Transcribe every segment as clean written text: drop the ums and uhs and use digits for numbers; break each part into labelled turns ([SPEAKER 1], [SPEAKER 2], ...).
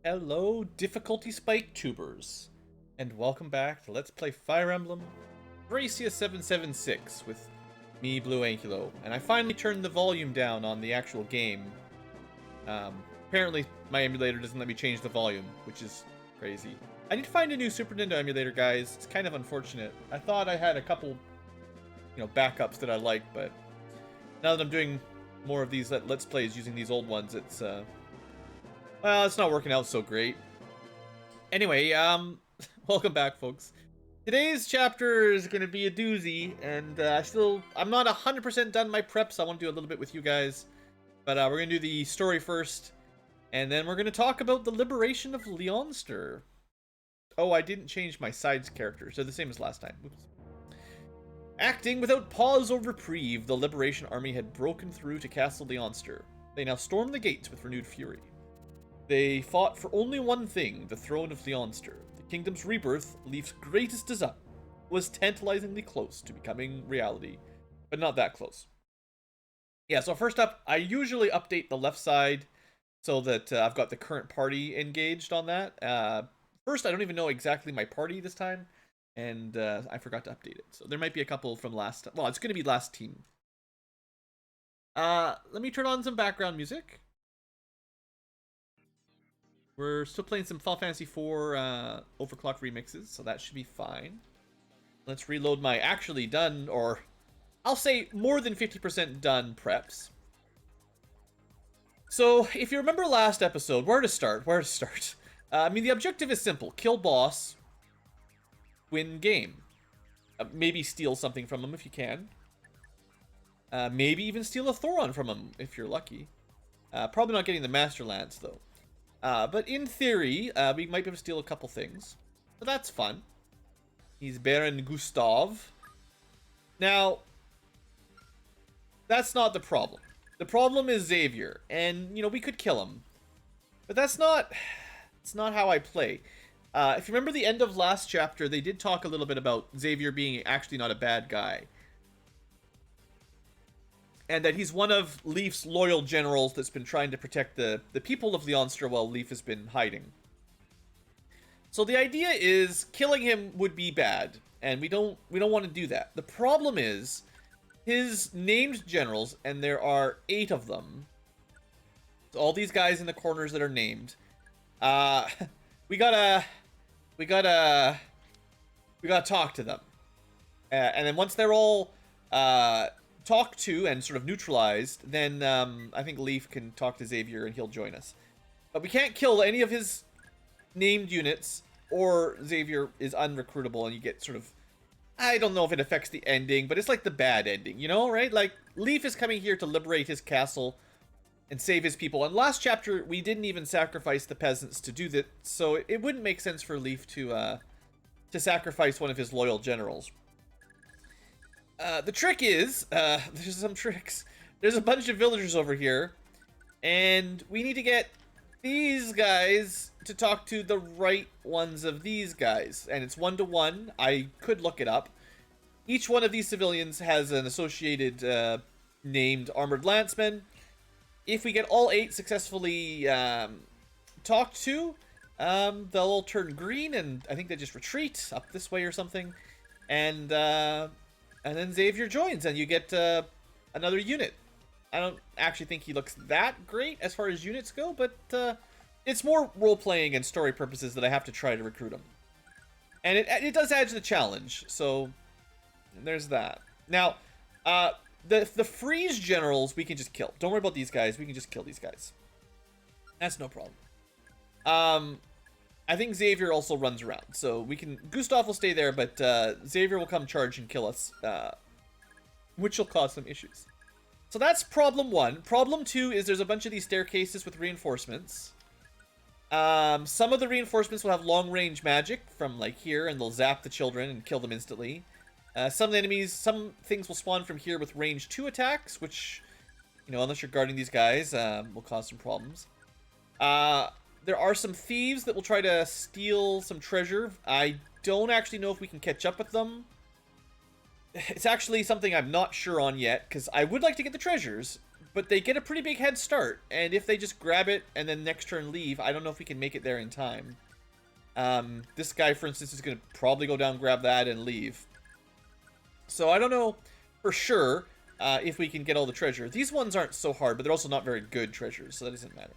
[SPEAKER 1] Hello, difficulty spike tubers, and welcome back to Let's Play Fire Emblem Thracia 776 with me, BlueAnkylo. And I finally turned the volume down on the actual game. Apparently, my emulator doesn't let me change the volume, which is crazy. I need to find a new Super Nintendo emulator, guys. It's kind of unfortunate. I thought I had a couple, backups that I like, but now that I'm doing more of these Let's Plays using these old ones, well, it's not working out so great. Anyway, welcome back, folks. Today's chapter is going to be a doozy, and I'm not 100% done my preps. I want to do a little bit with you guys. But we're going to do the story first, and then we're going to talk about the liberation of Leonster. Oh, I didn't change my sides characters. They're the same as last time. Oops. Acting without pause or reprieve, the Liberation Army had broken through to Castle Leonster. They now stormed the gates with renewed fury. They fought for only one thing, the throne of Leonster. The kingdom's rebirth, Leif's greatest desire, was tantalizingly close to becoming reality, but not that close. Yeah, so first up, I usually update the left side so that I've got the current party engaged on that. First, I don't even know exactly my party this time, and I forgot to update it. So there might be a couple from last time. Well, it's going to be last team. Let me turn on some background music. We're still playing some Final Fantasy IV overclock remixes, so that should be fine. Let's reload my actually done, or I'll say more than 50% done preps. So, if you remember last episode, where to start? I mean, the objective is simple. Kill boss, win game. Maybe steal something from him if you can. Maybe even steal a Thoron from him if you're lucky. Probably not getting the Master Lance, though. But in theory, we might be able to steal a couple things. So that's fun. He's Baron Gustav. Now, that's not the problem. The problem is Xavier. And, we could kill him. But it's not how I play. If you remember the end of last chapter, they did talk a little bit about Xavier being actually not a bad guy. And that he's one of Leif's loyal generals that's been trying to protect the people of Leonster while Leif has been hiding. So the idea is killing him would be bad, and we don't want to do that. The problem is his named generals, and there are 8 of them. So all these guys in the corners that are named. We gotta talk to them, and then once they're all talked to and sort of neutralized, then I think Leif can talk to Xavier and he'll join us. But we can't kill any of his named units, or Xavier is unrecruitable and you get sort of, I don't know if it affects the ending, but it's like the bad ending, right? Like, Leif is coming here to liberate his castle and save his people. And last chapter, we didn't even sacrifice the peasants to do that, so it wouldn't make sense for Leif to sacrifice one of his loyal generals. The trick is, there's some tricks. There's a bunch of villagers over here, and we need to get these guys to talk to the right ones of these guys. And it's 1-to-1. I could look it up. Each one of these civilians has an associated named armored lanceman. If we get all 8 successfully talked to, they'll all turn green, and I think they just retreat up this way or something. And then Xavier joins, and you get another unit. I don't actually think he looks that great as far as units go, but it's more role-playing and story purposes that I have to try to recruit him. And it does add to the challenge, so there's that. Now, the freeze generals we can just kill. Don't worry about these guys. We can just kill these guys. That's no problem. I think Xavier also runs around, so we can... Gustav will stay there, but Xavier will come charge and kill us, which will cause some issues. So that's problem 1. Problem 2 is there's a bunch of these staircases with reinforcements. Some of the reinforcements will have long-range magic from, like, here, and they'll zap the children and kill them instantly. Some things will spawn from here with range 2 attacks, which, unless you're guarding these guys, will cause some problems. There are some thieves that will try to steal some treasure. I don't actually know if we can catch up with them. It's actually something I'm not sure on yet, because I would like to get the treasures, but they get a pretty big head start. And if they just grab it and then next turn leave, I don't know if we can make it there in time. This guy, for instance, is going to probably go down, grab that, and leave. So I don't know for sure if we can get all the treasure. These ones aren't so hard, but they're also not very good treasures, so that doesn't matter.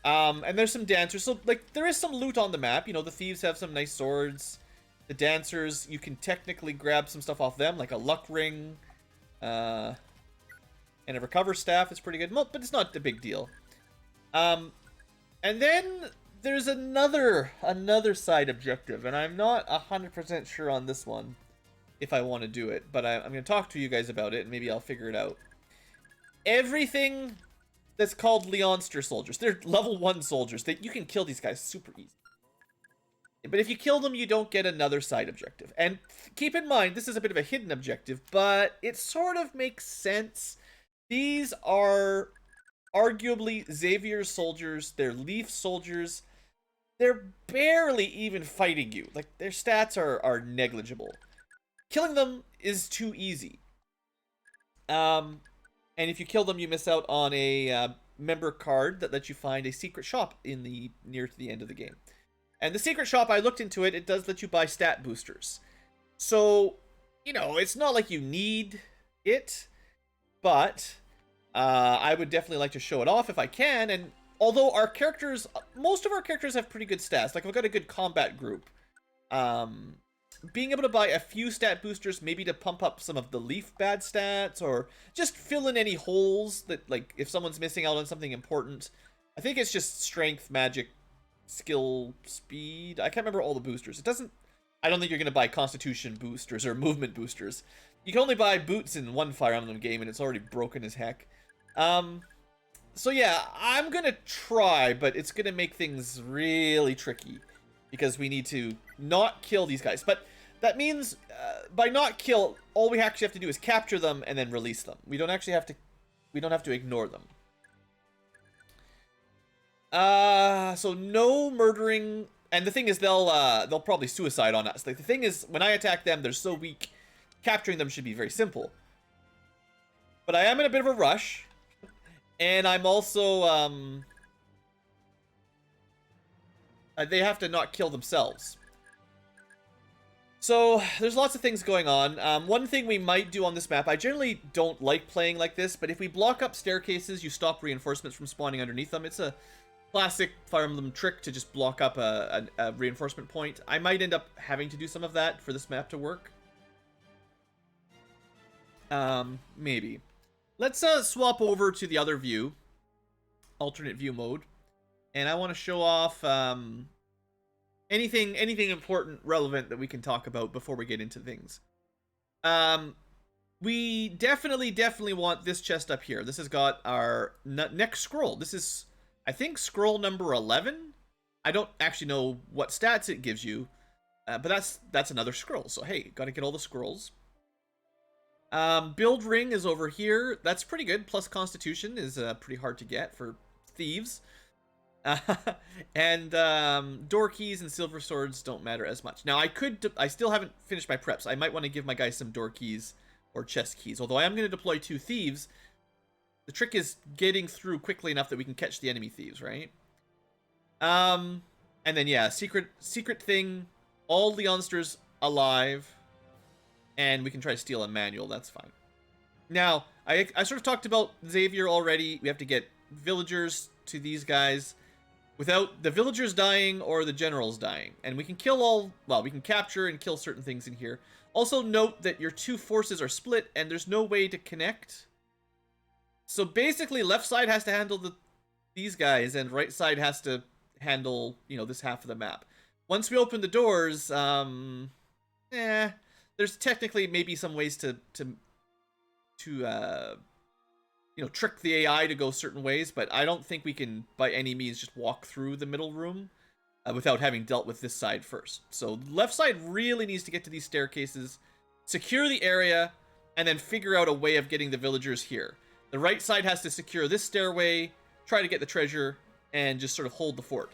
[SPEAKER 1] And there's some dancers. So, like, there is some loot on the map. You know, the thieves have some nice swords. The dancers, you can technically grab some stuff off them, like a luck ring. And a recover staff is pretty good. But it's not a big deal. And then there's another side objective. And I'm not 100% sure on this one if I want to do it. But I'm going to talk to you guys about it, and maybe I'll figure it out. Everything that's called Leonster soldiers. They're level 1 soldiers. You can kill these guys super easy. But if you kill them, you don't get another side objective. And keep in mind, this is a bit of a hidden objective, but it sort of makes sense. These are arguably Xavier's soldiers. They're Leaf soldiers. They're barely even fighting you. Like, their stats are negligible. Killing them is too easy. And if you kill them, you miss out on a member card that lets you find a secret shop in the near to the end of the game. And the secret shop, I looked into it, it does let you buy stat boosters. So, you know, it's not like you need it, but I would definitely like to show it off if I can. And although our characters, most of our characters have pretty good stats, like I've got a good combat group. Being able to buy a few stat boosters, maybe to pump up some of the Leaf bad stats, or just fill in any holes that, like, if someone's missing out on something important. I think it's just strength, magic, skill, speed. I can't remember all the boosters. I don't think you're going to buy constitution boosters or movement boosters. You can only buy boots in one Fire Emblem game, and it's already broken as heck. So yeah, I'm going to try, but it's going to make things really tricky, because we need to not kill these guys. But that means by not kill, all we actually have to do is capture them and then release them. We don't actually have to ignore them. So no murdering, and the thing is they'll probably suicide on us. Like, the thing is, when I attack them, they're so weak, capturing them should be very simple. But I am in a bit of a rush, and I'm also they have to not kill themselves. So there's lots of things going on. One thing we might do on this map, I generally don't like playing like this, but if we block up staircases, you stop reinforcements from spawning underneath them. It's a classic Fire Emblem trick to just block up a reinforcement point. I might end up having to do some of that for this map to work. Maybe. Let's swap over to the other view, alternate view mode, and I want to show off anything important, relevant that we can talk about before we get into things. We definitely want this chest up here. This has got our next scroll. This is, I think, scroll number 11. I don't actually know what stats it gives you, but that's another scroll. So hey, gotta get all the scrolls. Build ring is over here. That's pretty good. Plus Constitution is pretty hard to get for thieves. And door keys and silver swords don't matter as much. Now I still haven't finished my preps. I might want to give my guys some door keys or chest keys. Although I am going to deploy 2 thieves. The trick is getting through quickly enough that we can catch the enemy thieves, right? And then yeah, secret thing. All Leonsters alive. And we can try to steal a manual. That's fine. Now, I sort of talked about Xavier already. We have to get villagers to these guys without the villagers dying or the generals dying. And we can kill we can capture and kill certain things in here. Also note that your 2 forces are split and there's no way to connect. So basically, left side has to handle these guys and right side has to handle, you know, this half of the map. Once we open the doors, there's technically maybe some ways to you know, trick the AI to go certain ways, but I don't think we can by any means just walk through the middle room without having dealt with this side first. So left side really needs to get to these staircases, secure the area, and then figure out a way of getting the villagers here. The right side has to secure this stairway, try to get the treasure, and just sort of hold the fort.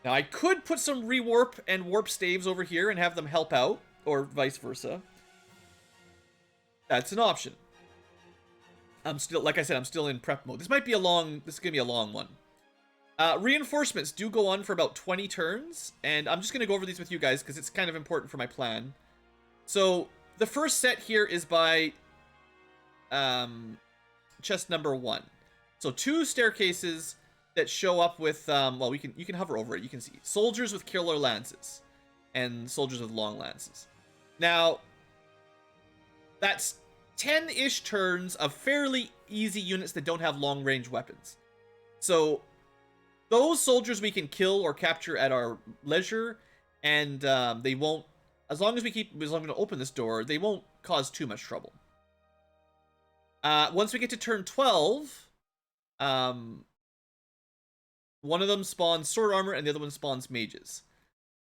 [SPEAKER 1] Now I could put some rewarp and warp staves over here and have them help out, or vice versa. That's an option. I'm still, like I said, I'm still in prep mode. This is gonna be a long one. Reinforcements do go on for about 20 turns, and I'm just gonna go over these with you guys because it's kind of important for my plan. So the first set here is by chest number 1. So 2 staircases that show up with well, you can hover over it. You can see soldiers with killer lances and soldiers with long lances. Now that's 10-ish turns of fairly easy units that don't have long-range weapons. So those soldiers we can kill or capture at our leisure, and they won't, as long as I'm going to open this door, they won't cause too much trouble. Once we get to turn 12, one of them spawns sword armor and the other one spawns mages.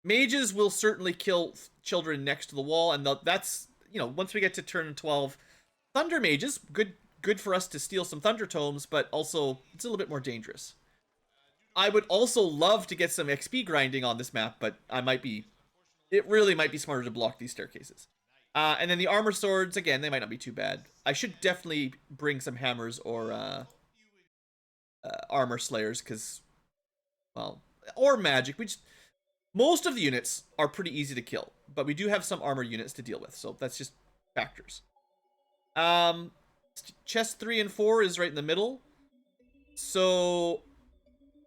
[SPEAKER 1] Mages will certainly kill children next to the wall, and that's, you know, once we get to turn 12, thunder mages, good for us to steal some thunder tomes, but also it's a little bit more dangerous. I would also love to get some XP grinding on this map, but it really might be smarter to block these staircases. And then the armor swords, again, they might not be too bad. I should definitely bring some hammers or armor slayers, because, well, or magic. Most of the units are pretty easy to kill, but we do have some armor units to deal with, so that's just factors. Chest 3 and 4 is right in the middle. So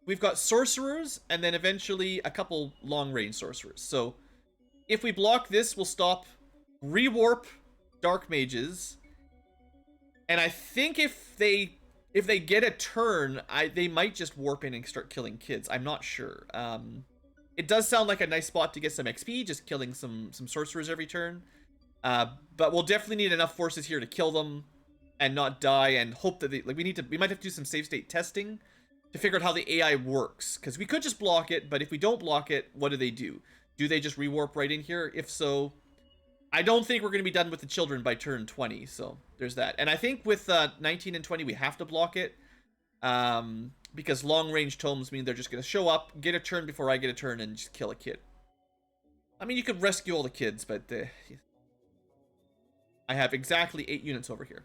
[SPEAKER 1] we've got sorcerers, and then eventually a couple long-range sorcerers. So if we block this, we'll stop rewarp dark mages. And I think if they get a turn, they might just warp in and start killing kids. I'm not sure. It does sound like a nice spot to get some XP, just killing some sorcerers every turn. But we'll definitely need enough forces here to kill them and not die, and hope that we might have to do some save state testing to figure out how the AI works, because we could just block it, but if we don't block it, what do? Do they just rewarp right in here? If so, I don't think we're going to be done with the children by turn 20, so there's that. And I think with 19 and 20, we have to block it, because long-range tomes mean they're just going to show up, get a turn before I get a turn, and just kill a kid. I mean, you could rescue all the kids, but I have exactly 8 units over here.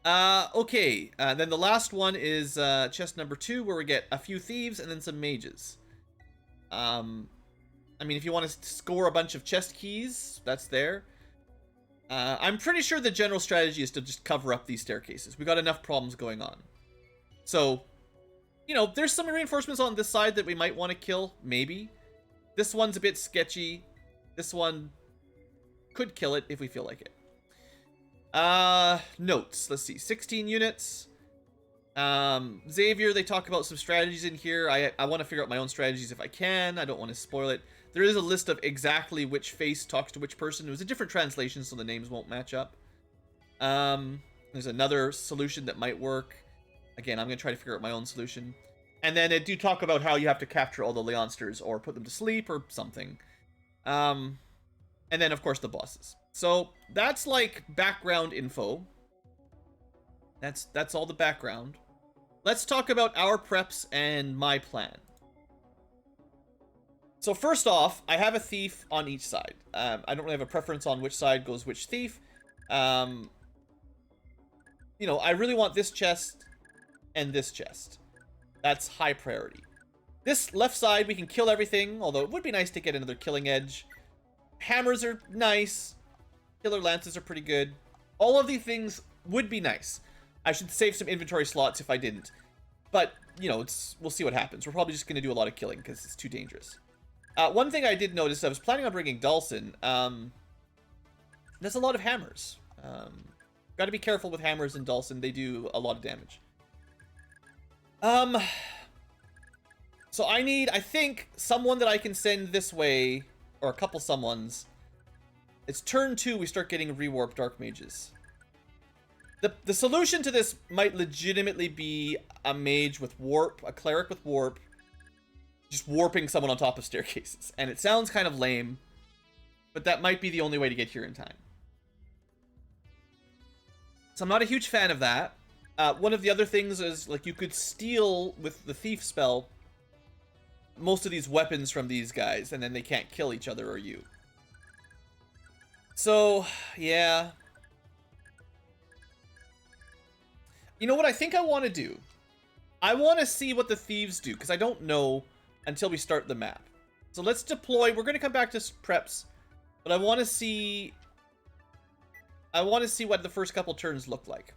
[SPEAKER 1] Okay, then the last one is chest number 2, where we get a few thieves and then some mages. I mean, if you want to score a bunch of chest keys, that's there. I'm pretty sure the general strategy is to just cover up these staircases. We got enough problems going on. So, you know, there's some reinforcements on this side that we might want to kill, maybe. This one's a bit sketchy. This one could kill it if we feel like it. Notes. Let's see. 16 units. Xavier, they talk about some strategies in here. I want to figure out my own strategies if I can. I don't want to spoil it. There is a list of exactly which face talks to which person. It was a different translation, so the names won't match up. There's another solution that might work. Again, I'm going to try to figure out my own solution. And then it do talk about how you have to capture all the Leonsters or put them to sleep or something. And then, of course, the bosses. So that's like background info. That's all the background. Let's talk about our preps and my plan. So first off, I have a thief on each side. I don't really have a preference on which side goes which thief. You know, I really want this chest and this chest. That's high priority. This left side, we can kill everything, although it would be nice to get another killing edge. Hammers are nice. Killer lances are pretty good. All of these things would be nice. I should save some inventory slots if I didn't. But, you know, we'll see what happens. We're probably just going to do a lot of killing because it's too dangerous. One thing I did notice, I was planning on bringing Dawson. There's a lot of hammers. Got to be careful with hammers in Dawson. They do a lot of damage. So I need, I think, someone that I can send this way, or a couple someones. It's turn 2, we start getting rewarp dark mages. The solution to this might legitimately be a mage with warp, a cleric with warp, just warping someone on top of staircases. And it sounds kind of lame, but that might be the only way to get here in time. So I'm not a huge fan of that. One of the other things is, like, you could steal, with the thief spell, most of these weapons from these guys, and then they can't kill each other or you. So, yeah. You know what I think I want to do? I want to see what the thieves do, because I don't know until we start the map. So let's deploy. We're going to come back to preps, but I want to see... I want to see what the first couple turns look like.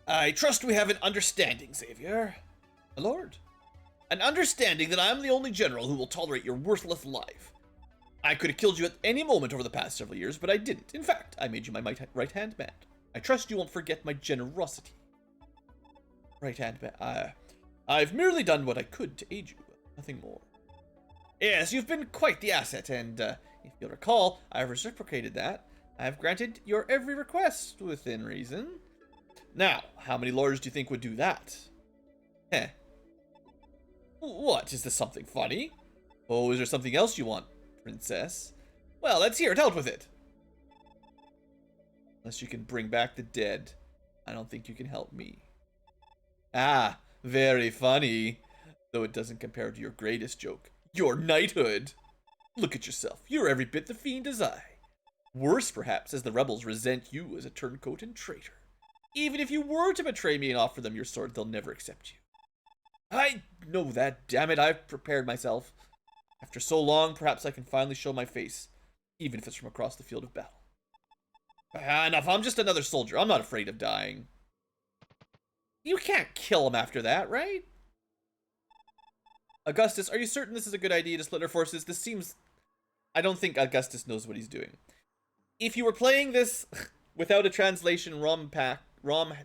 [SPEAKER 1] I trust we have an understanding, Xavier. My lord. An understanding that I am the only general who will tolerate your worthless life. I could have killed you at any moment over the past several years, but I didn't. In fact, I made you my right-hand man. I trust you won't forget my generosity. Right-hand man. I've merely done what I could to aid you, nothing more. Yes, you've been quite the asset, and if you'll recall, I have reciprocated that. I have granted your every request within reason. Now, how many lords do you think would do that? Heh. What? Is this something funny? Oh, is there something else you want, princess? Well, let's hear it. Out with it. Unless you can bring back the dead, I don't think you can help me. Ah, very funny. Though it doesn't compare to your greatest joke. Your knighthood. Look at yourself. You're every bit the fiend as I. Worse, perhaps, as the rebels resent you as a turncoat and traitor. Even if you were to betray me and offer them your sword, they'll never accept you. I know that, damn it, I've prepared myself. After so long, perhaps I can finally show my face, even if it's from across the field of battle. Enough, I'm just another soldier. I'm not afraid of dying. You can't kill him after that, right? Augustus, are you certain this is a good idea to split our forces? This seems... I don't think Augustus knows what he's doing. If you were playing this without a translation ROM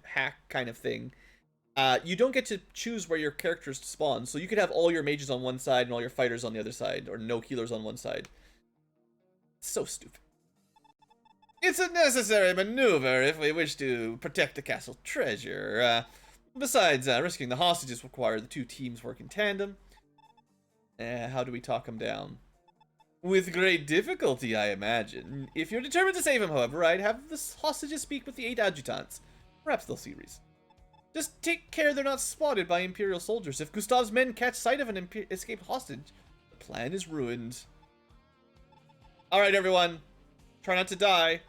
[SPEAKER 1] hack kind of thing, you don't get to choose where your characters spawn. So you could have all your mages on one side and all your fighters on the other side, or no healers on one side. So stupid. It's a necessary maneuver if we wish to protect the castle treasure. Besides, risking the hostages require the two teams work in tandem. How do we talk him down? With great difficulty, I imagine. If you're determined to save him, however, I'd have the hostages speak with the 8 adjutants. Perhaps they'll see reason. Just take care they're not spotted by Imperial soldiers. If Gustav's men catch sight of an escaped hostage, the plan is ruined. Alright, everyone. Try not to die.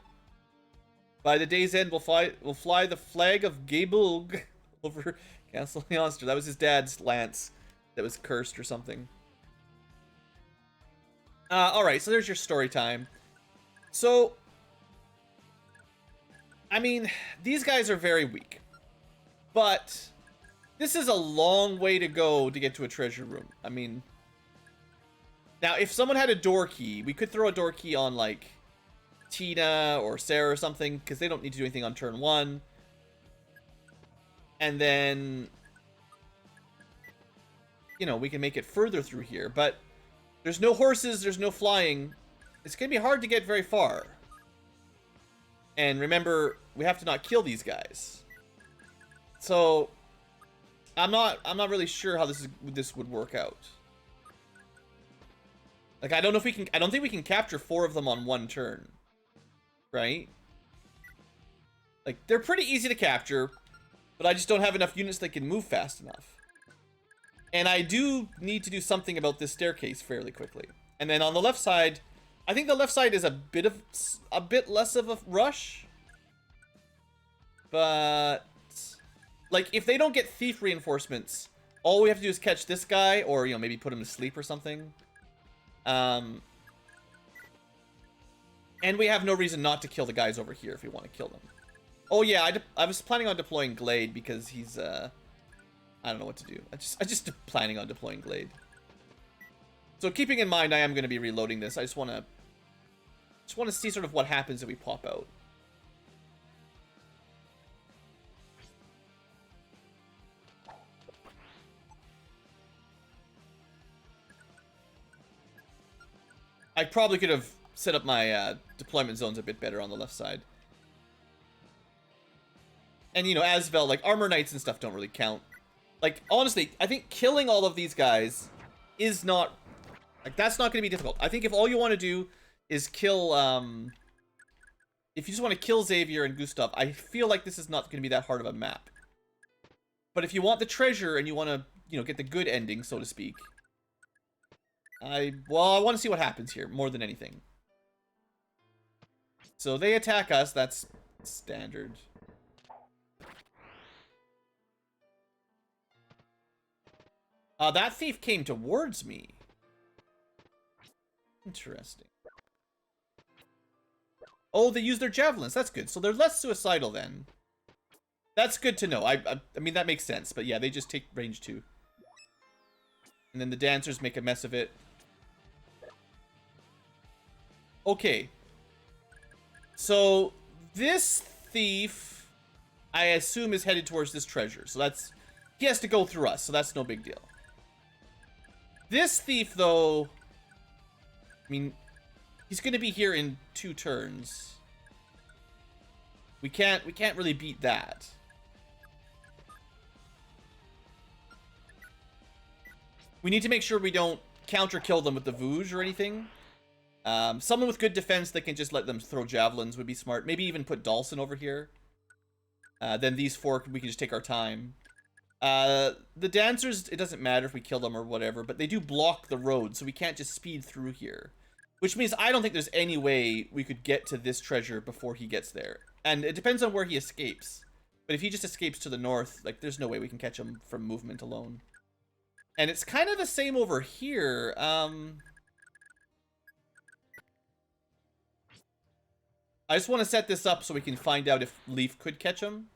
[SPEAKER 1] By the day's end, we'll fly the flag of Gaebulg over Castle Leonster. That was his dad's lance that was cursed or something. Alright, so there's your story time. So, I mean, these guys are very weak. But this is a long way to go to get to a treasure room. I mean, now if someone had a door key, we could throw a door key on like Tina or Sarah or something, because they don't need to do anything on turn 1. And then, you know, we can make it further through here. But there's no horses, there's no flying. It's going to be hard to get very far. And remember, we have to not kill these guys. So, I'm not really sure how this would work out. Like, I don't know if we can... I don't think we can capture 4 of them on one turn. Right? Like, they're pretty easy to capture, but I just don't have enough units that can move fast enough. And I do need to do something about this staircase fairly quickly. And then on the left side, I think the left side is a bit less of a rush. But... like, if they don't get thief reinforcements, all we have to do is catch this guy, or, you know, maybe put him to sleep or something. And we have no reason not to kill the guys over here if we want to kill them. Oh, yeah, I was planning on deploying Glade because he's, I don't know what to do. I just planning on deploying Glade. So keeping in mind I am going to be reloading this, I just want to see sort of what happens if we pop out. I probably could have set up my deployment zones a bit better on the left side. And, you know, Asvel, like, Armor Knights and stuff don't really count. Like, honestly, I think killing all of these guys is not... like, that's not going to be difficult. I think if all you want to do is kill, if you just want to kill Xavier and Gustav, I feel like this is not going to be that hard of a map. But if you want the treasure and you want to, you know, get the good ending, so to speak... well, I want to see what happens here, more than anything. So they attack us, that's Standard. That thief came towards me. Interesting. Oh, they use their javelins. That's good. So they're less suicidal then. That's good to know. I mean, that makes sense. But yeah, they just take range 2. And then the dancers make a mess of it. Okay. So this thief, I assume, is headed towards this treasure. So that's... He has to go through us, so that's no big deal. This thief, though... I mean, he's going to be here in 2 turns. We can't really beat that. We need to make sure we don't counter kill them with the Vouge or anything. Someone with good defense that can just let them throw javelins would be smart. Maybe even put Dawson over here. Then these 4, we can just take our time. The dancers, it doesn't matter if we kill them or whatever, but they do block the road, so we can't just speed through here. Which means I don't think there's any way we could get to this treasure before he gets there. And it depends on where he escapes. But if he just escapes to the north, like, there's no way we can catch him from movement alone. And it's kind of the same over here. I just want to set this up so we can find out if Leaf could catch him.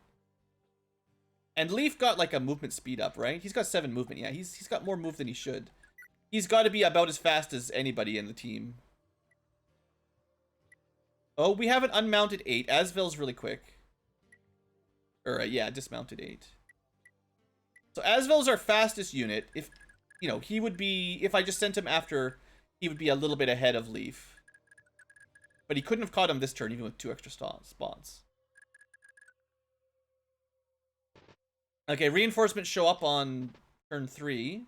[SPEAKER 1] And Leaf got like a movement speed up, right? He's got 7 movement. Yeah, he's got more move than he should. He's got to be about as fast as anybody in the team. Oh, we have an unmounted 8. Asvel's really quick. Or, yeah, dismounted 8. So Asvel's our fastest unit. If, you know, he would be... If I just sent him after, he would be a little bit ahead of Leaf. But he couldn't have caught him this turn, even with 2 extra spots. Okay, reinforcements show up on turn 3.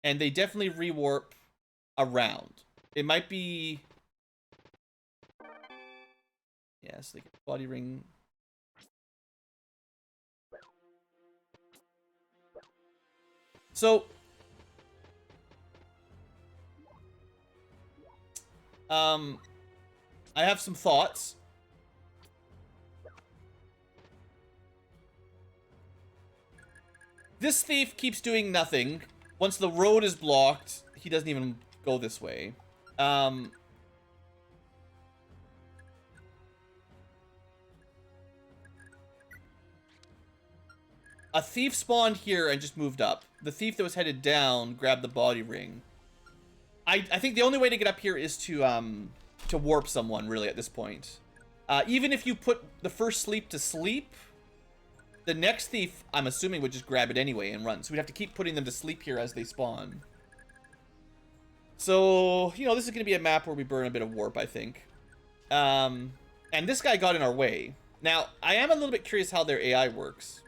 [SPEAKER 1] And they definitely rewarp around. It might be... Yes, they get body ring. So... I have some thoughts. This thief keeps doing nothing. Once the road is blocked, he doesn't even go this way. A thief spawned here and just moved up. The thief that was headed down grabbed the body ring. I think the only way to get up here is to warp someone, really, at this point. Even if you put the first sleep to sleep, the next thief, I'm assuming, would just grab it anyway and run. So we'd have to keep putting them to sleep here as they spawn. So, you know, this is going to be a map where we burn a bit of warp, I think. And this guy got in our way. Now, I am a little bit curious how their AI works.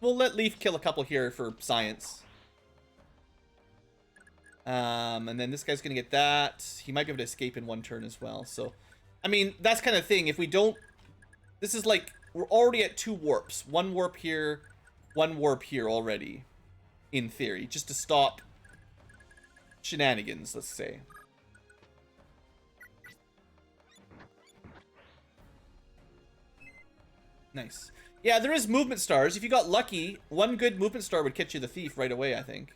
[SPEAKER 1] We'll let Leaf kill a couple here for science. And then this guy's gonna get that. He might be able to escape in 1 turn as well. So, I mean, that's kind of thing. If we don't... This is like... We're already at 2 warps. 1 warp here, 1 warp here already. In theory. Just to stop shenanigans, let's say. Nice. Yeah, there is movement stars. If you got lucky, 1 good movement star would catch you the thief right away, I think.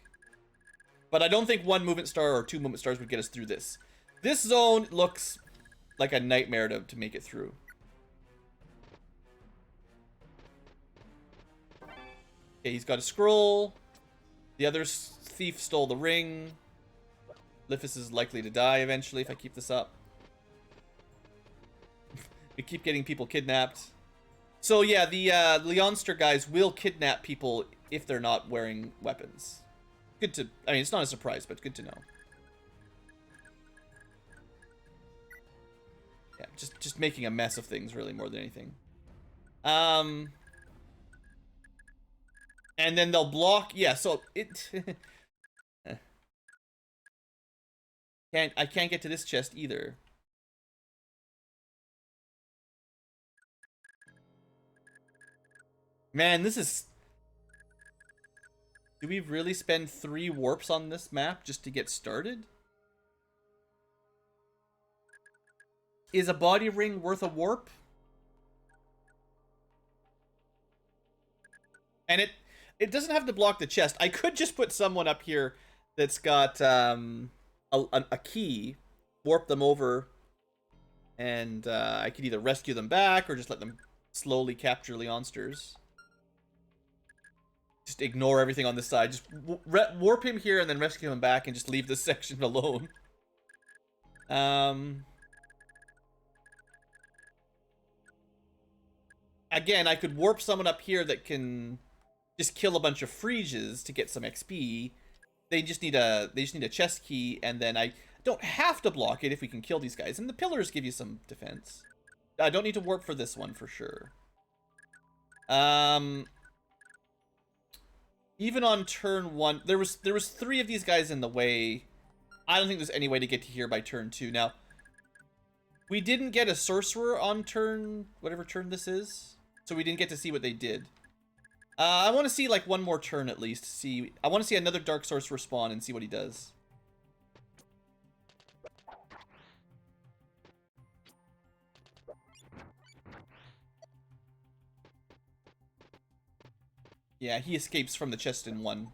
[SPEAKER 1] But I don't think 1 movement star or 2 movement stars would get us through this. This zone looks like a nightmare to make it through. Okay, he's got a scroll. The other thief stole the ring. Lifis is likely to die eventually if I keep this up. We keep getting people kidnapped. So yeah, the Leonster guys will kidnap people if they're not wearing weapons. Good to... I mean, it's not a surprise, but good to know. Yeah, just making a mess of things, really, more than anything. And then they'll block... Yeah, so it... I can't get to this chest either. Man, this is... Do we really spend 3 warps on this map just to get started? Is a body ring worth a warp? And it doesn't have to block the chest. I could just put someone up here that's got a key, warp them over, and I could either rescue them back or just let them slowly capture Leonsters. Just ignore everything on this side. Just warp him here and then rescue him back and just leave this section alone. Again, I could warp someone up here that can just kill a bunch of Frieges to get some XP. They just need a chest key, and then I don't have to block it if we can kill these guys. And the pillars give you some defense. I don't need to warp for this one for sure. Even on turn 1, there was 3 of these guys in the way. I don't think there's any way to get to here by turn 2. Now, we didn't get a sorcerer on turn, whatever turn this is, so we didn't get to see what they did. I want to see like one more turn at least. I want to see another Dark Sorcerer spawn and see what he does. Yeah, he escapes from the chest in 1.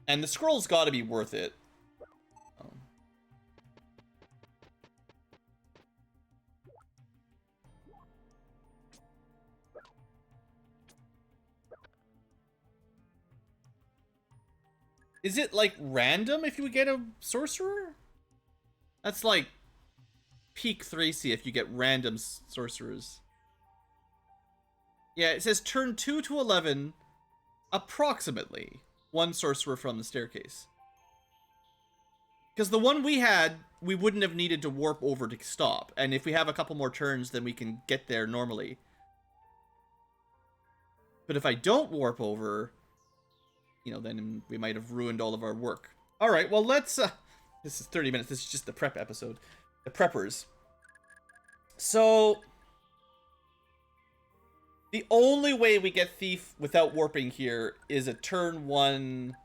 [SPEAKER 1] And the scroll's got to be worth it. Is it, like, random if you get a sorcerer? That's, like, peak Thracia if you get random sorcerers. Yeah, it says turn 2 to 11, approximately, 1 sorcerer from the staircase. Because the one we had, we wouldn't have needed to warp over to stop. And if we have a couple more turns, then we can get there normally. But if I don't warp over, you know, then we might have ruined all of our work. All right, well, let's... this is 30 minutes. This is just the prep episode. The preppers. So... the only way we get Thief without warping here is a turn 1...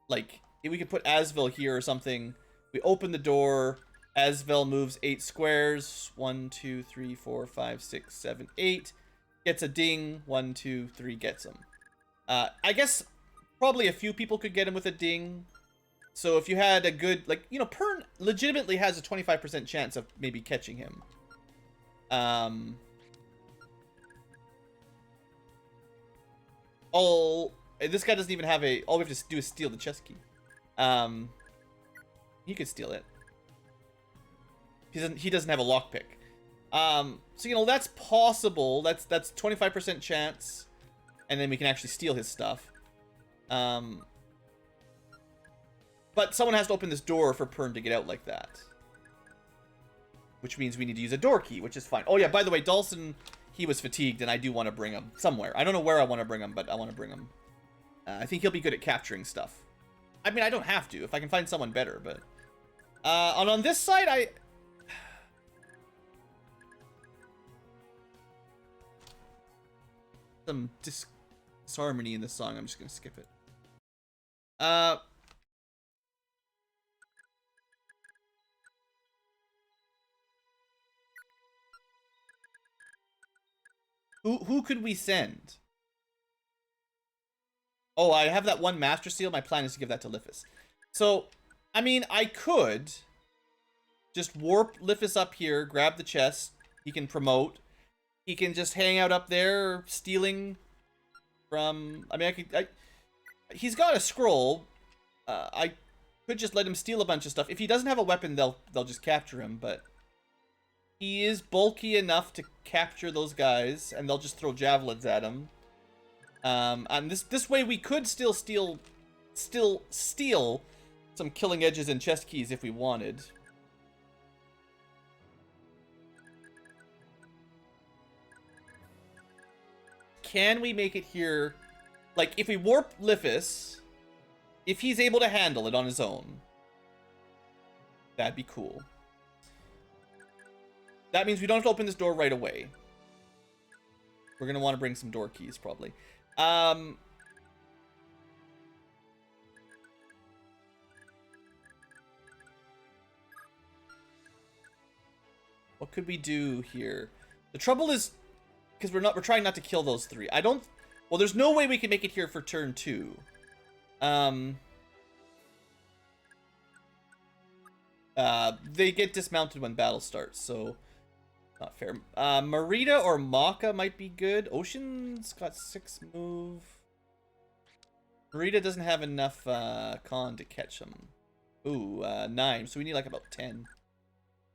[SPEAKER 1] like, if we could put Asvel here or something. We open the door. Asvel moves 8 squares. 1, 2, 3, 4, 5, 6, 7, 8. Gets a ding. 1, 2, 3, gets him. I guess... probably a few people could get him with a ding. So if you had a good, like, you know, Pern legitimately has a 25% chance of maybe catching him. This guy doesn't even have a, all we have to do is steal the chest key. He could steal it. He doesn't have a lockpick. So, you know, that's possible. That's 25% chance. And then we can actually steal his stuff. But someone has to open this door for Pern to get out like that. Which means we need to use a door key, which is fine. Oh yeah, by the way, Dawson, he was fatigued, and I do want to bring him somewhere. I don't know where I want to bring him, but I want to bring him. I think he'll be good at capturing stuff. I mean, I don't have to, if I can find someone better, but... and on this side, some disharmony in this song, I'm just gonna skip it. Who could we send? Oh, I have that one Master Seal. My plan is to give that to Liffus. So, I mean, I could just warp Liffus up here, grab the chest. He can promote. He can just hang out up there, stealing from... I mean, he's got a scroll. I could just let him steal a bunch of stuff. If he doesn't have a weapon, they'll just capture him, but... he is bulky enough to capture those guys, and they'll just throw javelins at him. And this way we could still steal some killing edges and chest keys if we wanted. Can we make it here? Like, if we warp Liffus, if he's able to handle it on his own, that'd be cool. That means we don't have to open this door right away. We're going to want to bring some door keys, probably. What could we do here? The trouble is, because we're trying not to kill those three. Well, there's no way we can make it here for turn 2. They get dismounted when battle starts, so not fair. Marita or Maka might be good. Ocean's got 6 move. Marita doesn't have enough con to catch him. Ooh, 9, so we need like about 10.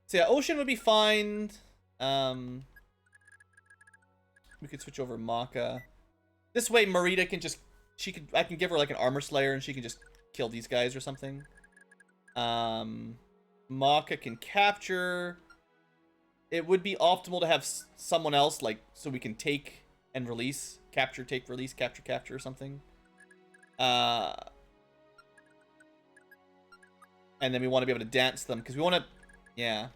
[SPEAKER 1] So yeah, Ocean would be fine. We could switch over Maka. This way Marita can just I can give her like an armor slayer and she can just kill these guys or something. Maka can capture. It would be optimal to have someone else, like, so we can take and release. Capture, take, release, capture, capture, or something. And then we want to be able to dance them, because we want to... Yeah.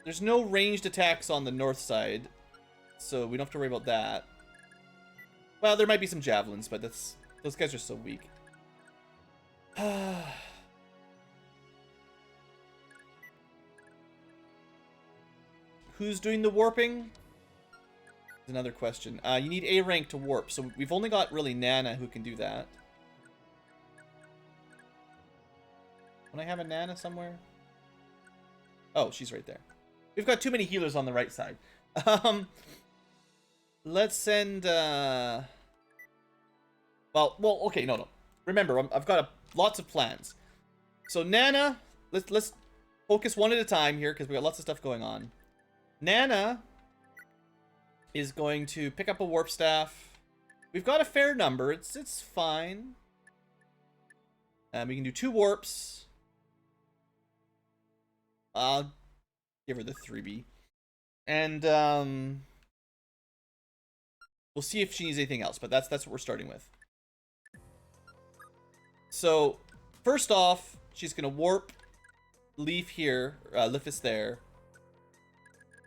[SPEAKER 1] There's no ranged attacks on the north side, so we don't have to worry about that. Well, there might be some javelins, but those guys are so weak. Who's doing the warping? Is another question. You need A rank to warp, so we've only got really Nana who can do that. Don't I have a Nana somewhere? Oh, she's right there. We've got too many healers on the right side. Let's send. Well, okay, no. Remember, I've got lots of plans. So Nana, let's focus one at a time here because we got lots of stuff going on. Nana is going to pick up a warp staff. We've got a fair number. It's fine. We can do 2 warps. I'll give her the 3B. And we'll see if she needs anything else, but that's what we're starting with. So, first off, she's gonna warp Leaf here, Lifis there.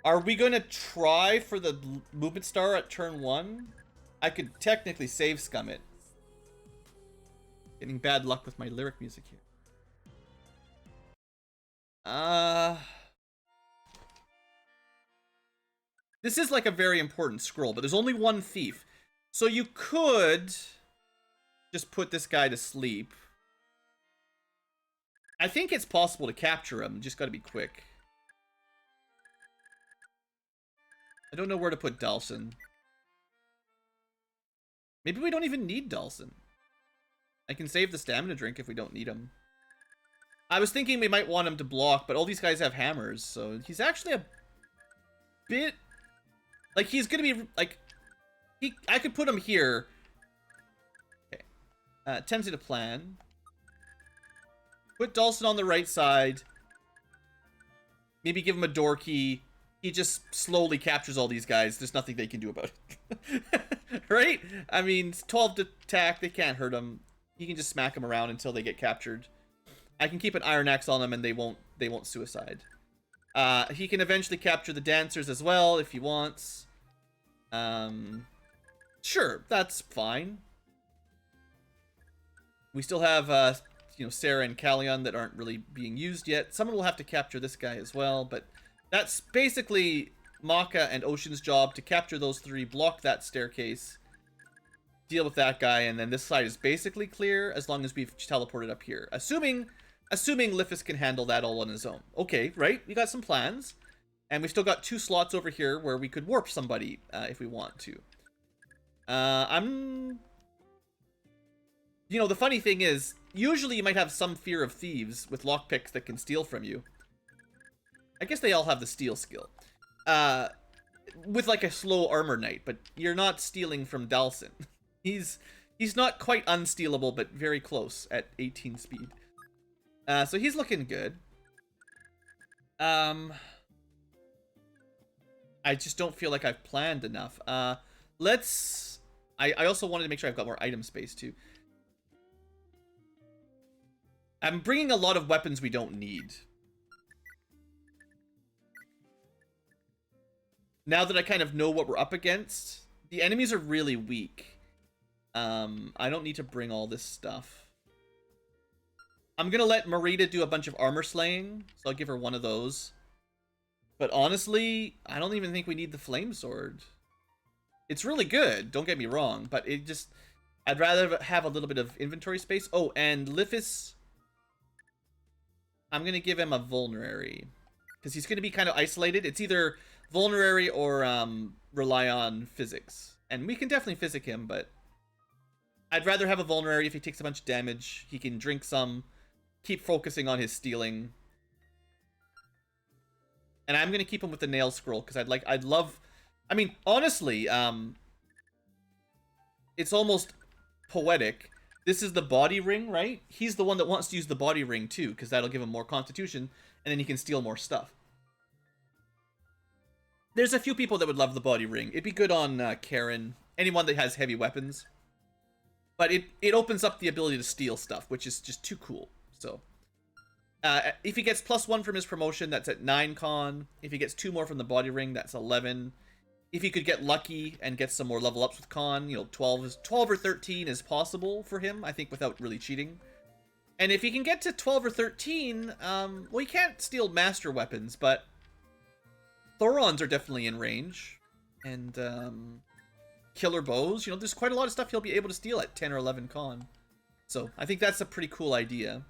[SPEAKER 1] Are we gonna try for the movement star at turn 1? I could technically save scum it. Getting bad luck with my lyric music here. This is like a very important scroll, but there's only one thief. So you could just put this guy to sleep. I think it's possible to capture him, just gotta be quick. I don't know where to put Dalsin. Maybe we don't even need Dalsin. I can save the stamina drink if we don't need him. I was thinking we might want him to block, but all these guys have hammers, so he's actually a bit... Like, he's gonna be, like... I could put him here. Okay. Tempted to plan. Put Dalsin on the right side. Maybe give him a door key. He just slowly captures all these guys. There's nothing they can do about it. Right? I mean, 12 to attack. They can't hurt him. He can just smack them around until they get captured. I can keep an Iron Axe on them and they won't suicide. He can eventually capture the dancers as well if he wants. Sure, that's fine. We still have you know, Sarah and Callion that aren't really being used yet. Someone will have to capture this guy as well, but that's basically Maka and Ocean's job, to capture those 3, block that staircase, deal with that guy, and then this side is basically clear as long as we've teleported up here. Assuming Lifis can handle that all on his own. Okay, right? We got some plans. And we've still got 2 slots over here where we could warp somebody if we want to. You know, the funny thing is, usually you might have some fear of thieves with lockpicks that can steal from you. I guess they all have the steal skill. With like a slow armor knight, but you're not stealing from Dalsin. He's not quite unstealable, but very close at 18 speed. So he's looking good. I just don't feel like I've planned enough. I also wanted to make sure I've got more item space too. I'm bringing a lot of weapons we don't need. now that I kind of know what we're up against, the enemies are really weak. I don't need to bring all this stuff. I'm gonna let Marita do a bunch of armor slaying, so I'll give her one of those. But honestly, I don't even think we need the flame sword. It's really good, don't get me wrong, but it just... I'd rather have a little bit of inventory space. Oh, and Lithis... I'm gonna give him a vulnerary. Because he's gonna be kind of isolated. It's either vulnerary or rely on physics. And we can definitely physic him, but... I'd rather have a vulnerary. If he takes a bunch of damage, he can drink some, keep focusing on his stealing. And I'm gonna keep him with the nail scroll, because I'd love... I mean, honestly, it's almost poetic. This is the body ring, right? He's the one that wants to use the body ring too, because that'll give him more constitution, and then he can steal more stuff. There's a few people that would love the body ring. It'd be good on Karen, anyone that has heavy weapons. But it opens up the ability to steal stuff, which is just too cool. So, if he gets +1 from his promotion, that's at 9 con. If he gets 2 more from the body ring, that's 11. If he could get lucky and get some more level ups with con, you know, 12 or 13 is possible for him, I think, without really cheating. And if he can get to 12 or 13, well, he can't steal master weapons, but Thorons are definitely in range. And, killer bows, you know, there's quite a lot of stuff he'll be able to steal at 10 or 11 con. So, I think that's a pretty cool idea.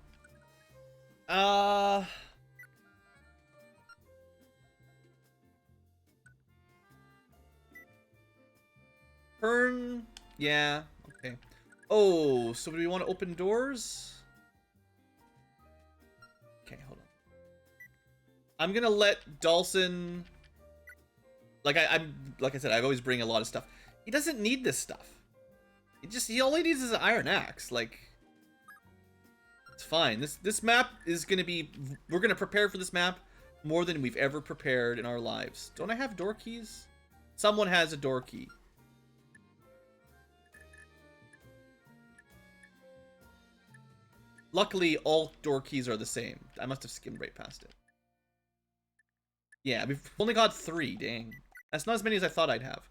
[SPEAKER 1] Turn, yeah, okay. Oh, so do we want to open doors? Okay, hold on. I'm gonna let Dawson... Like I said, I always bring a lot of stuff. He doesn't need this stuff. He only needs his iron axe. Like, it's fine. This map is gonna be... We're gonna prepare for this map more than we've ever prepared in our lives. Don't I have door keys? Someone has a door key. Luckily, all door keys are the same. I must have skimmed right past it. Yeah, we've only got 3, dang. That's not as many as I thought I'd have.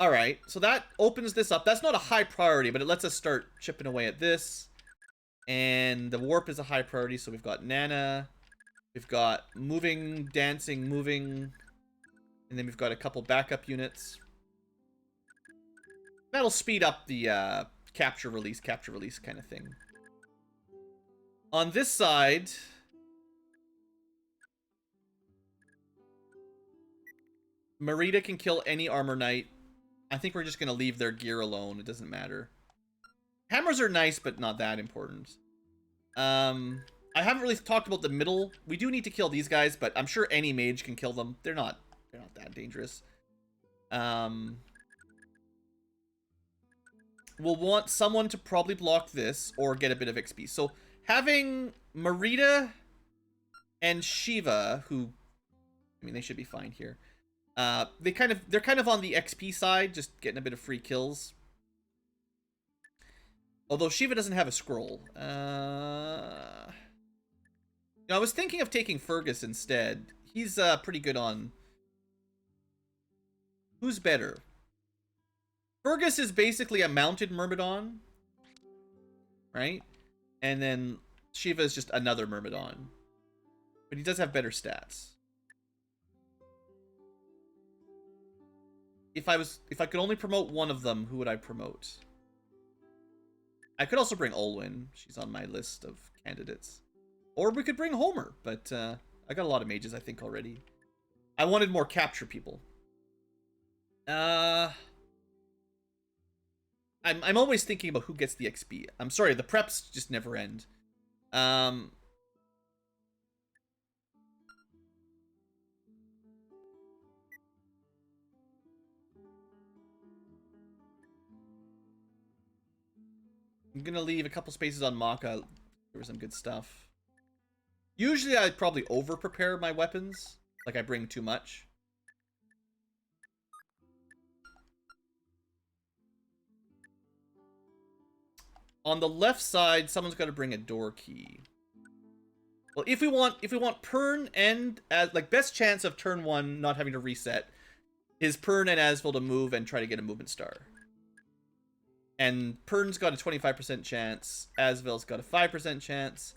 [SPEAKER 1] Alright, so that opens this up. That's not a high priority, but it lets us start chipping away at this. And the warp is a high priority, so we've got Nana. We've got moving, dancing, moving. And then we've got a couple backup units. That'll speed up the capture release kind of thing. On this side... Marita can kill any armor knight. I think we're just going to leave their gear alone. It doesn't matter. Hammers are nice, but not that important. I haven't really talked about the middle. We do need to kill these guys, but I'm sure any mage can kill them. They're not that dangerous. We'll want someone to probably block this or get a bit of XP. So having Marita and Shiva, who, I mean, they should be fine here. They're kind of on the XP side, just getting a bit of free kills. Although Shiva doesn't have a scroll. I was thinking of taking Fergus instead. He's pretty good on... Who's better? Fergus is basically a mounted Myrmidon, right? And then Shiva is just another Myrmidon. But he does have better stats. If I could only promote one of them, who would I promote? I could also bring Olwyn. She's on my list of candidates. Or we could bring Homer, but I got a lot of mages, I think, already. I wanted more capture people. I'm always thinking about who gets the XP. I'm sorry, the preps just never end. I'm gonna leave a couple spaces on Maka for some good stuff. Usually I'd probably over-prepare my weapons. Like I bring too much. On the left side, someone's got to bring a door key. Well, if we want Pern and like best chance of turn 1 not having to reset is Pern and Asvel to move and try to get a movement star. And Pern's got a 25% chance. Asvel's got a 5% chance.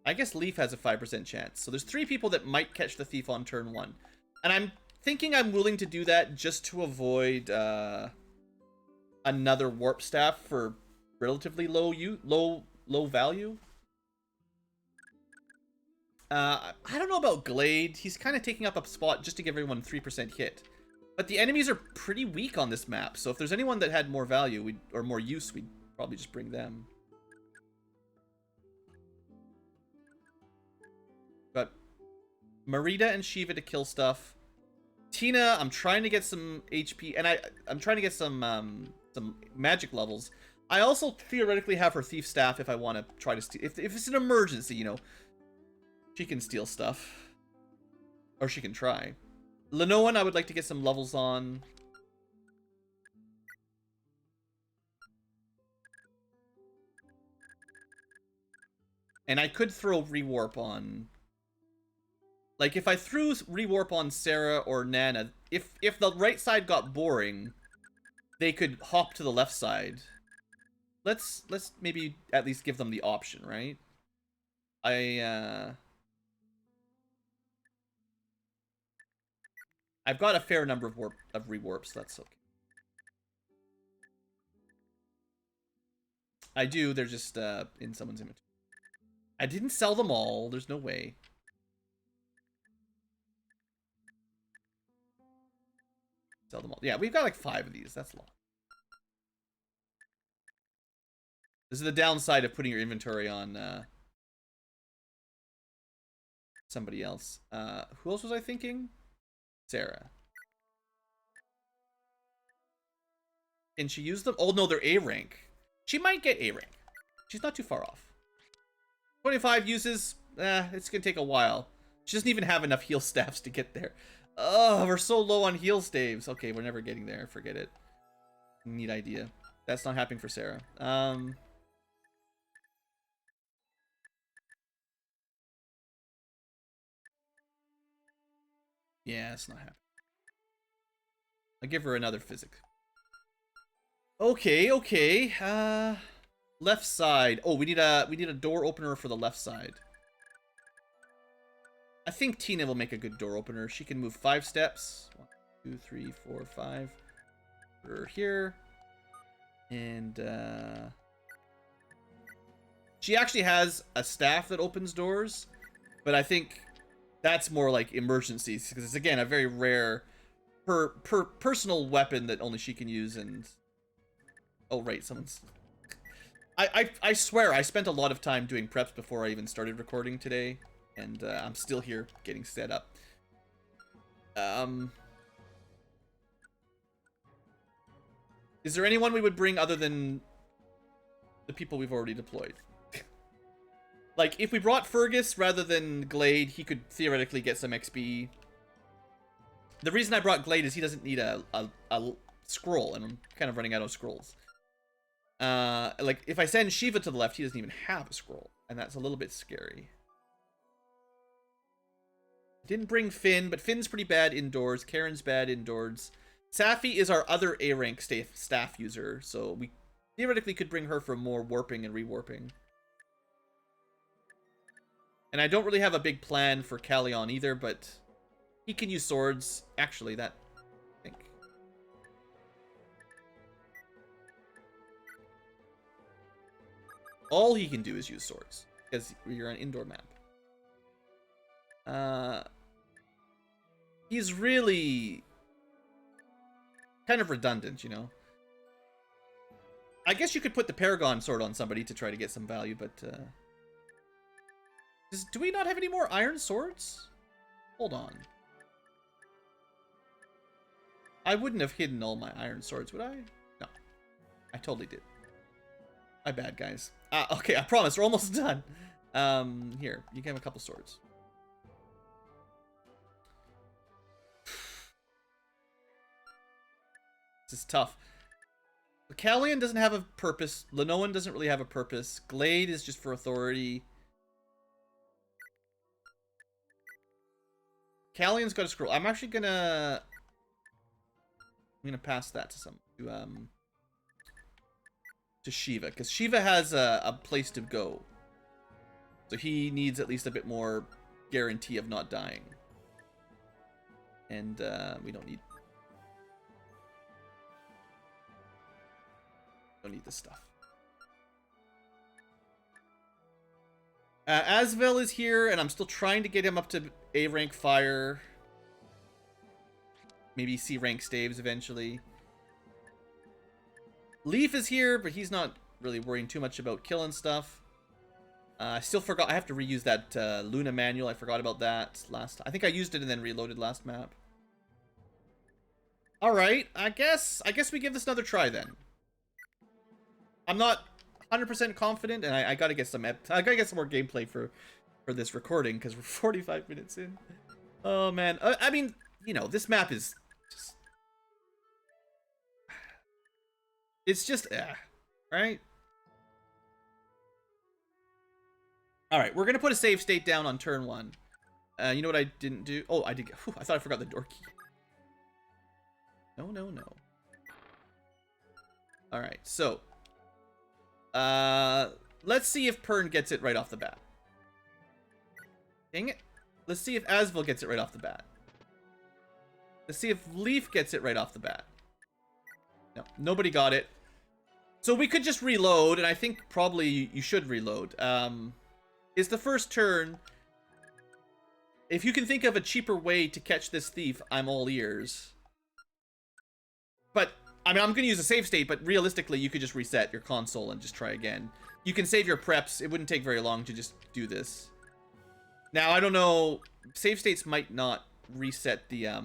[SPEAKER 1] I guess Leaf has a 5% chance. So there's 3 people that might catch the Thief on turn 1. And I'm thinking I'm willing to do that just to avoid another Warp Staff for relatively low value. I don't know about Glade. He's kind of taking up a spot just to give everyone 3% hit. But the enemies are pretty weak on this map, so if there's anyone that had more value or more use, we'd probably just bring them. Got Marita and Shiva to kill stuff. Tina, I'm trying to get some HP, and I'm trying to get some magic levels. I also theoretically have her Thief Staff if I want to try to steal. If it's an emergency, you know, she can steal stuff. Or she can try. Lenoan, I would like to get some levels on. And I could throw Rewarp on. Like, if I threw Rewarp on Sarah or Nana, if the right side got boring, they could hop to the left side. Let's maybe at least give them the option, right? I've got a fair number of rewarps, that's okay. I do, they're just in someone's inventory. I didn't sell them all, there's no way. Sell them all. Yeah, we've got like 5 of these, that's a lot. This is the downside of putting your inventory on somebody else. Who else was I thinking? Sarah. Can she use them? Oh no, they're A rank. She might get A rank. She's not too far off. 25 uses. It's gonna take a while. She doesn't even have enough heal staffs to get there. Oh, we're so low on heal staves. Okay, we're never getting there. Forget it. Neat idea. That's not happening for Sarah. Yeah, it's not happening. I'll give her another physic. Okay, okay. Left side. Oh, we need a door opener for the left side. I think Tina will make a good door opener. She can move 5 steps. 1, 2, 3, 4, 5. Put her here. And she actually has a staff that opens doors, but I think that's more like emergencies because it's again a very rare personal weapon that only she can use. And oh right, someone's. I swear I spent a lot of time doing preps before I even started recording today, and I'm still here getting set up. Is there anyone we would bring other than the people we've already deployed? Like, if we brought Fergus rather than Glade, he could theoretically get some XP. The reason I brought Glade is he doesn't need a scroll, and I'm kind of running out of scrolls. Like, if I send Shiva to the left, he doesn't even have a scroll, and that's a little bit scary. Didn't bring Finn, but Finn's pretty bad indoors. Karen's bad indoors. Safi is our other A-rank staff user, so we theoretically could bring her for more warping and rewarping. And I don't really have a big plan for Callion either, but he can use swords. Actually, that... I think. All he can do is use swords, because you're on an indoor map. He's really... kind of redundant, you know? I guess you could put the Paragon sword on somebody to try to get some value, but... do we not have any more iron swords? Hold on. I wouldn't have hidden all my iron swords, would I? No. I totally did. My bad, guys. Okay, I promise, we're almost done. Here, you can have a couple swords. This is tough. Callion doesn't have a purpose. Lenoan doesn't really have a purpose. Glade is just for authority. Callion's got a scroll. I'm actually gonna pass that to to Shiva, because Shiva has a place to go. So he needs at least a bit more guarantee of not dying. And we don't need this stuff. Asvel is here, and I'm still trying to get him up to A rank fire. Maybe C rank staves eventually. Leaf is here, but he's not really worrying too much about killing stuff. I still forgot. I have to reuse that Luna manual. I forgot about that last time. I think I used it and then reloaded last map. All right, I guess we give this another try then. I'm not 100% confident, and I gotta get some more gameplay for this recording because we're 45 minutes in. Oh man, I mean, you know, this map is just, it's just right. All right, we're gonna put a save state down on turn 1. You know what I didn't do? Oh, I did. Whew, I thought I forgot the door key. No. All right, so let's see if Pern gets it right off the bat. Dang it. Let's see if Asvel gets it right off the bat. Let's see if Leaf gets it right off the bat. No, nobody got it. So we could just reload, and I think probably you should reload. It's the first turn. If you can think of a cheaper way to catch this thief, I'm all ears. But, I mean, I'm going to use a save state, but realistically, you could just reset your console and just try again. You can save your preps. It wouldn't take very long to just do this. Now, I don't know. Save states might not reset the, what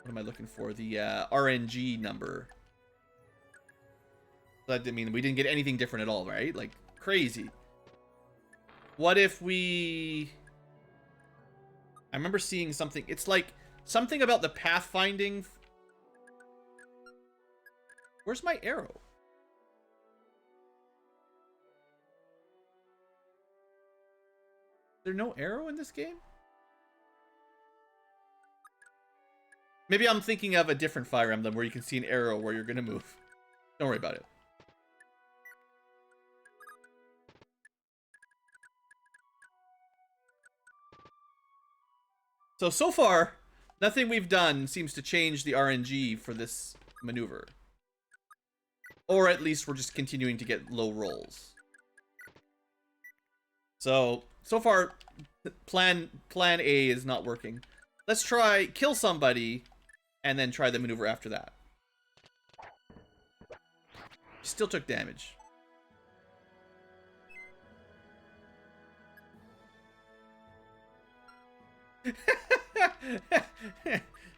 [SPEAKER 1] am I looking for? The, RNG number. That didn't mean we didn't get anything different at all, right? Like, crazy. What if we... I remember seeing something. It's like something about the pathfinding. Where's my arrow? Is there no arrow in this game? Maybe I'm thinking of a different Fire Emblem where you can see an arrow where you're gonna move. Don't worry about it. So far, nothing we've done seems to change the RNG for this maneuver. Or at least we're just continuing to get low rolls. So far, plan A is not working. Let's try kill somebody, and then try the maneuver after that. Still took damage.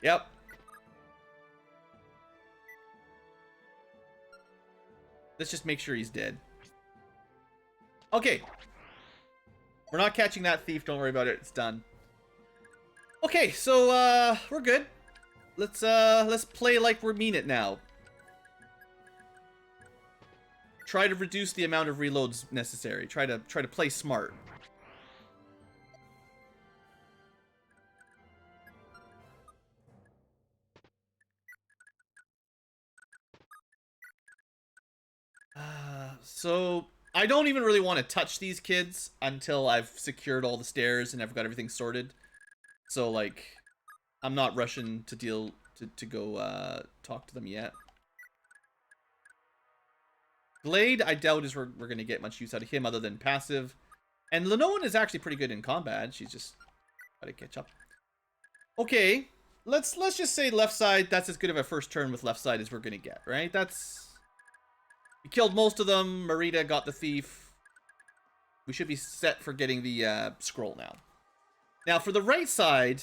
[SPEAKER 1] Yep. Let's just make sure he's dead. Okay. We're not catching that thief. Don't worry about it. It's done. Okay, so we're good. Let's play like we mean it now. Try to reduce the amount of reloads necessary. Try to play smart. So I don't even really want to touch these kids until I've secured all the stairs and I've got everything sorted. So like, I'm not rushing to go talk to them yet. Glade, I doubt we're gonna get much use out of him other than passive. And Lenoan is actually pretty good in combat. She's just gotta catch up. Okay, let's just say left side. That's as good of a first turn with left side as we're gonna get, right? We killed most of them. Marita got the thief. We should be set for getting the scroll now. Now for the right side,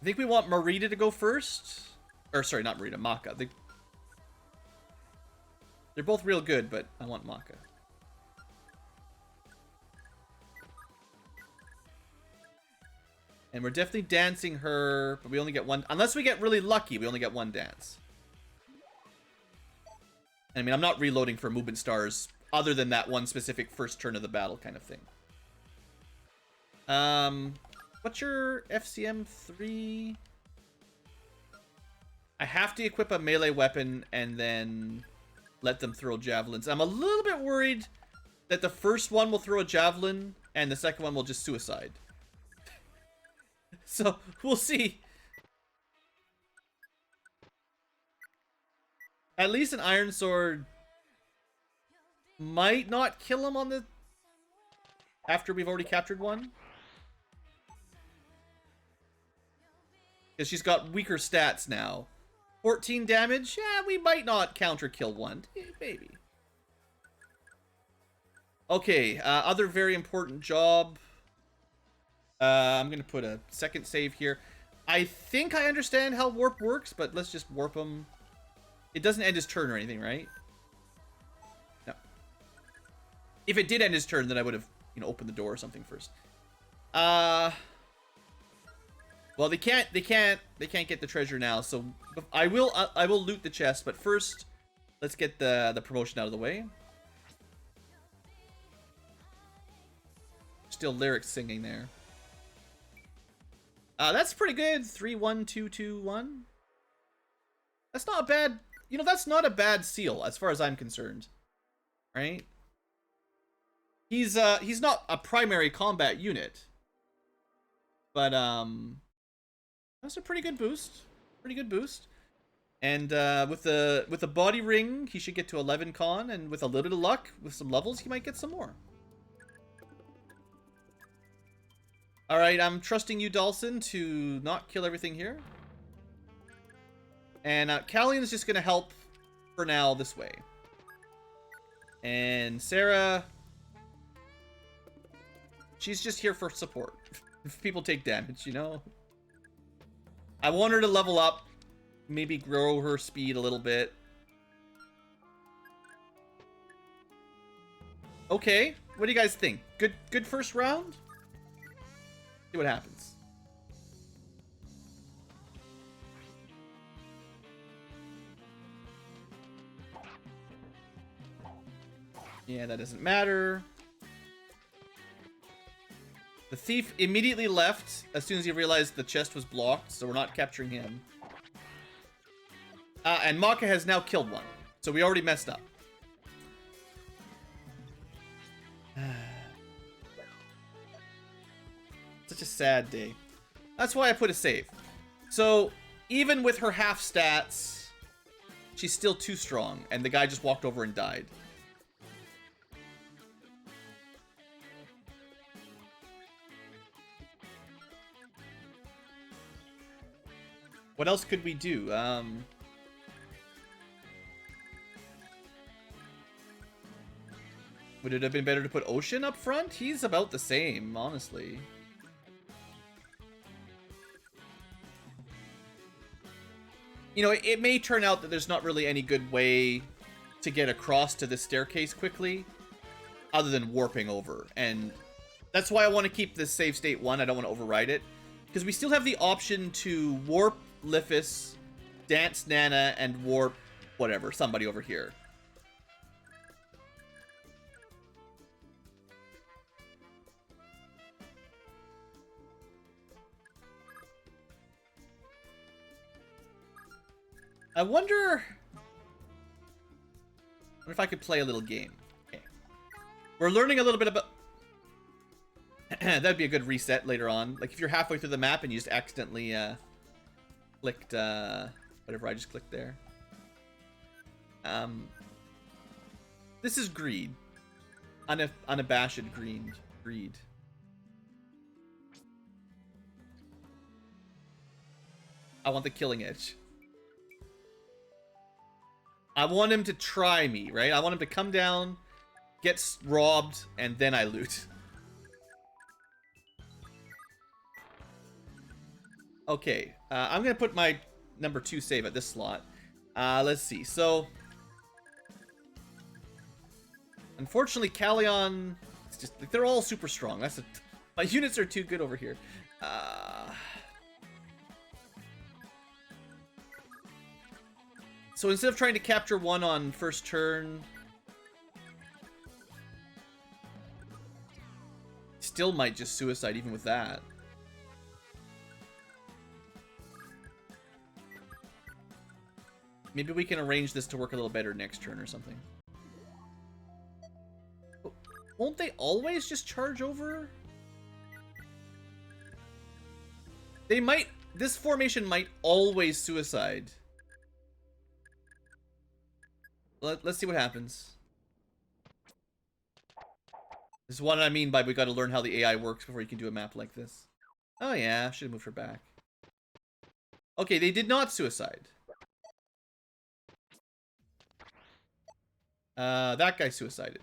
[SPEAKER 1] I think we want Marita to go first. Or sorry, not Marita, Maka. They're both real good, but I want Maka. And we're definitely dancing her, but we only get one. Unless we get really lucky, we only get one dance. I mean, I'm not reloading for movement stars other than that one specific first turn of the battle kind of thing. What's your FCM 3? I have to equip a melee weapon and then let them throw javelins. I'm a little bit worried that the first one will throw a javelin and the second one will just suicide. So, we'll see. At least an Iron Sword might not kill him on the... after we've already captured one. Because she's got weaker stats now. 14 damage? Yeah, we might not counter kill one. Maybe. Okay, other very important job. I'm going to put a second save here. I think I understand how warp works, but let's just warp him. It doesn't end his turn or anything, right? No. If it did end his turn, then I would have, you know, opened the door or something first. Well, they can't get the treasure now, so I will loot the chest, but first, let's get the promotion out of the way. Still lyrics singing there. That's pretty good. 3-1-2-2-1. That's not a bad, you know, that's not a bad seal as far as I'm concerned. Right? He's not a primary combat unit. But that's a pretty good boost. Pretty good boost. And with the body ring, he should get to 11 con, and with a little bit of luck, with some levels, he might get some more. Alright, I'm trusting you, Dawson, to not kill everything here. And Callian's just going to help for now this way. And Sarah, she's just here for support. If people take damage, you know? I want her to level up, maybe grow her speed a little bit. Okay, what do you guys think? Good first round? See what happens. Yeah, that doesn't matter. The thief immediately left as soon as he realized the chest was blocked, so we're not capturing him. And Maka has now killed one, so we already messed up. Such a sad day. That's why I put a save. So, even with her half stats, she's still too strong, and the guy just walked over and died. What else could we do? Would it have been better to put Ocean up front? He's about the same, honestly. You know, it may turn out that there's not really any good way to get across to this staircase quickly, other than warping over. And that's why I want to keep this save state 1. I don't want to override it. Because we still have the option to warp Lithis, dance Nana, and warp whatever, somebody over here. I wonder if I could play a little game. Okay. We're learning a little bit about... That'd be a good reset later on. Like if you're halfway through the map and you just accidentally clicked whatever I just clicked there. This is greed. Unabashed greed. I want the killing edge. I want him to try me, right? I want him to come down, get robbed, and then I loot. Okay, I'm going to put my number 2 save at this slot. Let's see. So, unfortunately, Callion, it's just, like, they're all super strong. My units are too good over here. So instead of trying to capture one on first turn, still might just suicide even with that. Maybe we can arrange this to work a little better next turn or something. Won't they always just charge over? They might... This formation might always suicide. Let's see what happens. This is what I mean by we gotta learn how the AI works before you can do a map like this. Oh yeah, should have moved her back. Okay, they did not suicide. That guy suicided.